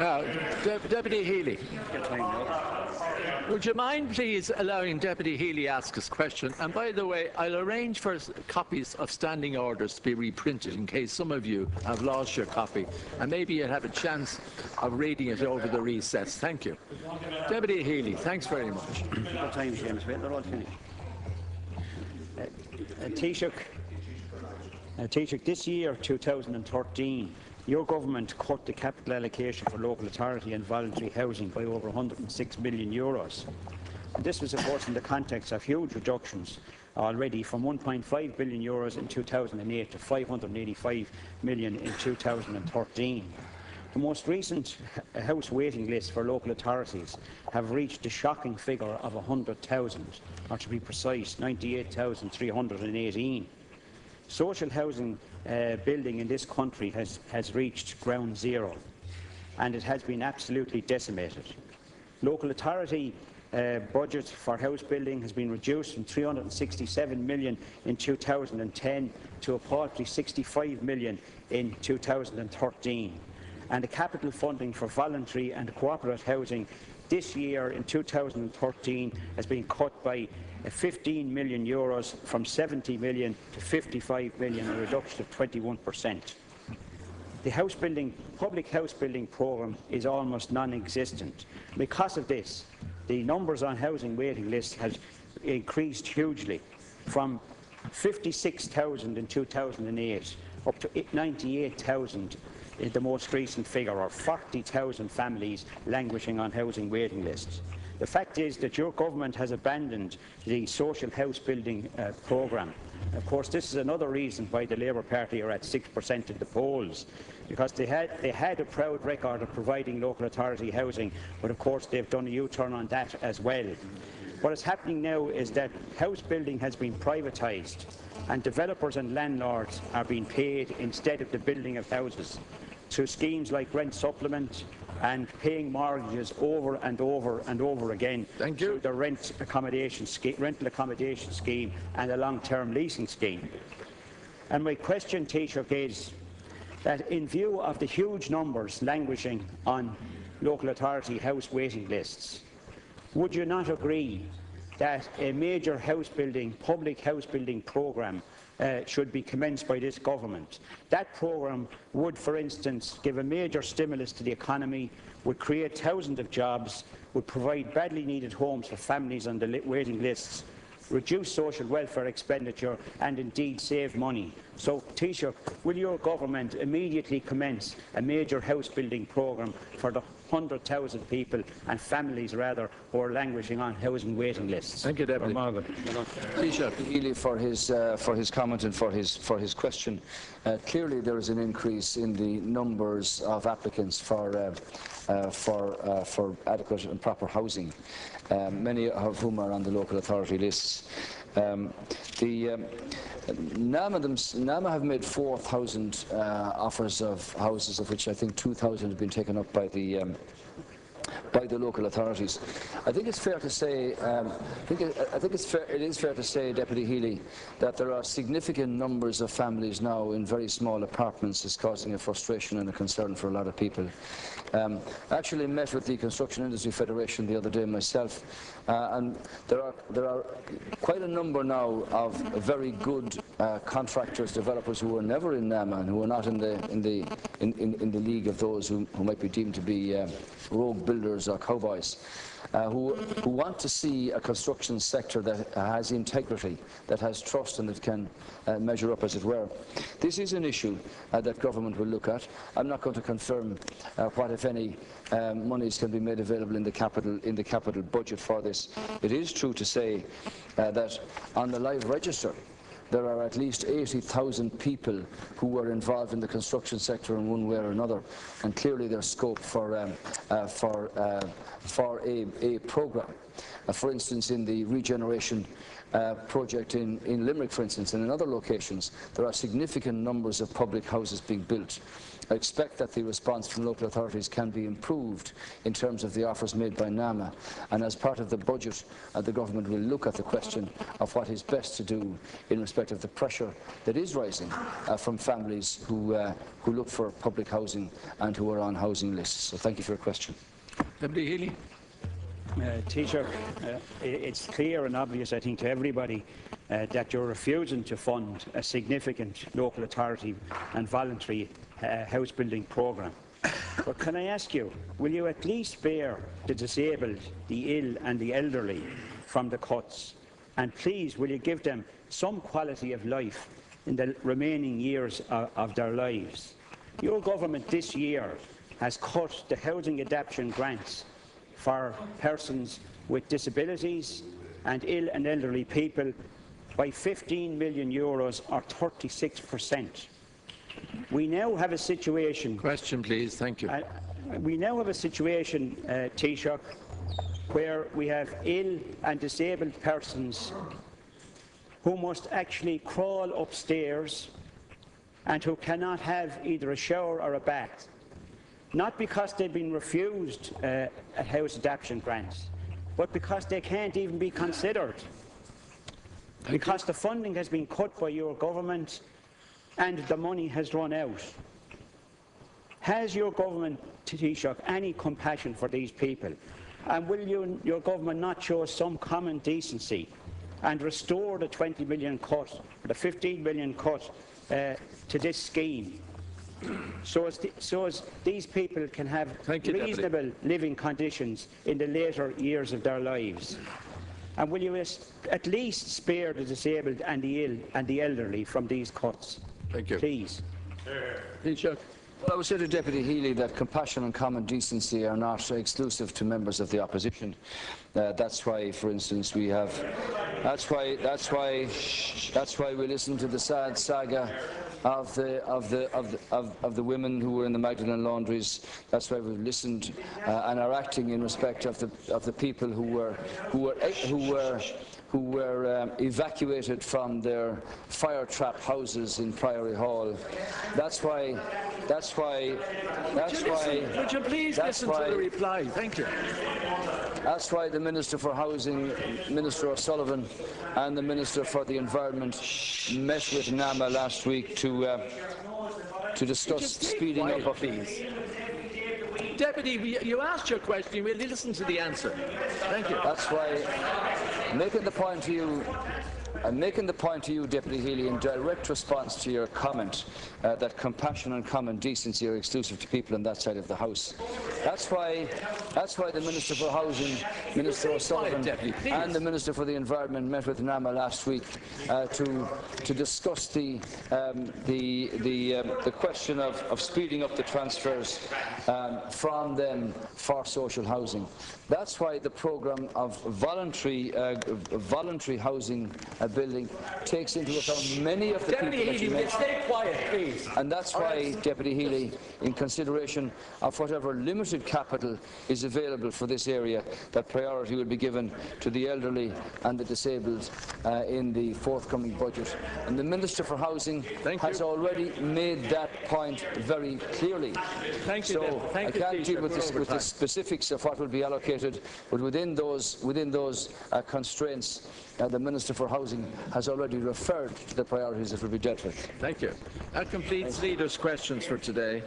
Deputy Healy. Would you mind please allowing Deputy Healy ask his question? And by the way, I'll arrange for copies of standing orders to be reprinted in case some of you have lost your copy. And maybe you'll have a chance of reading it over the recess. Thank you. Deputy Healy, thanks very much. What time, Seamus? They're all finished. Taoiseach, this year, 2013, your government cut the capital allocation for local authority and voluntary housing by over €106 million. And this was, of course, in the context of huge reductions already from €1.5 billion in 2008 to €585 million in 2013. The most recent house waiting lists for local authorities have reached a shocking figure of 100,000, or to be precise, 98,318. Social housing building in this country has reached ground zero, and it has been absolutely decimated. Local authority budget for house building has been reduced from €367 million in 2010 to a paltry €65 million in 2013. And the capital funding for voluntary and cooperative housing this year in 2013 has been cut by €15 million from €70 million to €55 million, a reduction of 21%. The public house building programme is almost non-existent. Because of this, the numbers on housing waiting lists has increased hugely from 56,000 in 2008 up to 98,000 in the most recent figure, or 40,000 families languishing on housing waiting lists. The fact is that your government has abandoned the social house building programme. Of course, this is another reason why the Labour Party are at 6% in the polls, because they had a proud record of providing local authority housing, but of course they've done a U-turn on that as well. What is happening now is that house building has been privatised, and developers and landlords are being paid instead of the building of houses through schemes like rent supplement and paying mortgages over and over and over again through the rental accommodation scheme and a long-term leasing scheme. And my question, Taoiseach, is that in view of the huge numbers languishing on local authority house waiting lists, would you not agree that a major public house building programme should be commenced by this government? That programme would, for instance, give a major stimulus to the economy, would create thousands of jobs, would provide badly needed homes for families on the waiting lists, reduce social welfare expenditure and indeed save money. So, Taoiseach, will your government immediately commence a major house building programme for the 100,000 people and families rather who are languishing on housing waiting lists? Thank you, Deputy. Taoiseach Healy for his comment and for his question. Clearly, there is an increase in the numbers of applicants for adequate and proper housing, many of whom are on the local authority lists. NAMA have made 4,000 offers of houses, of which I think 2,000 have been taken up by the local authorities. I think it's fair to say, it is fair to say, Deputy Healy, that there are significant numbers of families now in very small apartments. Is causing a frustration and a concern for a lot of people. I actually met with the Construction Industry Federation the other day myself, and there are quite a number now of very good contractors, developers who were never in NAMA and who are not in the league of those who might be deemed to be rogue builders or cowboys, who want to see a construction sector that has integrity, that has trust, and that can measure up, as it were. This is an issue that government will look at. I'm not going to confirm what, if any, monies can be made available in the capital budget for this. It is true to say that on the live register, there are at least 80,000 people who are involved in the construction sector in one way or another, and clearly there's scope for a programme. For instance, in the regeneration project in Limerick, for instance, and in other locations, there are significant numbers of public houses being built. I expect that the response from local authorities can be improved in terms of the offers made by NAMA, and as part of the budget, the government will look at the question of what is best to do in respect of the pressure that is rising from families who look for public housing and who are on housing lists. So thank you for your question. Deputy Healy. Taoiseach, it's clear and obvious, I think, to everybody that you're refusing to fund a significant local authority and voluntary house building programme. But can I ask you, will you at least spare the disabled, the ill and the elderly from the cuts? And please, will you give them some quality of life in the remaining years of their lives? Your government this year has cut the housing adaptation grants for persons with disabilities and ill and elderly people by €15 million or 36%. We now have a situation... Question, please. Thank you. We now have a situation, Taoiseach, where we have ill and disabled persons who must actually crawl upstairs and who cannot have either a shower or a bath. Not because they've been refused house adaptation grants, but because they can't even be considered. Because the funding has been cut by your government and the money has run out. Has your government, Taoiseach, any compassion for these people? And will your government not show some common decency and restore the 20 million cut, or the 15 million cut to this scheme? So as these people can have reasonable living conditions in the later years of their lives. And will you at least spare the disabled and the ill and the elderly from these cuts? Thank you. Please. Well, I would say to Deputy Healy that compassion and common decency are not exclusive to members of the opposition. That's why, for instance, we have. That's why we listen to the sad saga of the women who were in the Magdalene laundries. That's why we've listened and are acting in respect of the people who were evacuated from their fire trap houses in Priory Hall. That's why. Would you please listen to the reply? Thank you. That's why the Minister for Housing, Minister O'Sullivan, and the Minister for the Environment met with NAMA last week to discuss speeding up. Please. Deputy, you asked your question. We'll listen to the answer. Thank you. That's why I'm making the point to you, Deputy Healy, in direct response to your comment that compassion and common decency are exclusive to people on that side of the House. That's why the Minister for Housing, Minister O'Sullivan, and the Minister for the Environment met with NAMA last week to discuss the question of speeding up the transfers from them for social housing. That's why the programme of voluntary housing building takes into account many of the people that you mentioned. Stay quiet, please. And that's why, Deputy Healy, in consideration of whatever limited capital is available for this area, that priority will be given to the elderly and the disabled in the forthcoming budget. And the Minister for Housing has already made that point very clearly. So I can't deal with the specifics of what will be allocated, but within those constraints, the Minister for Housing has already referred to the priorities that will be dealt with. Thank you. That completes leaders' questions for today.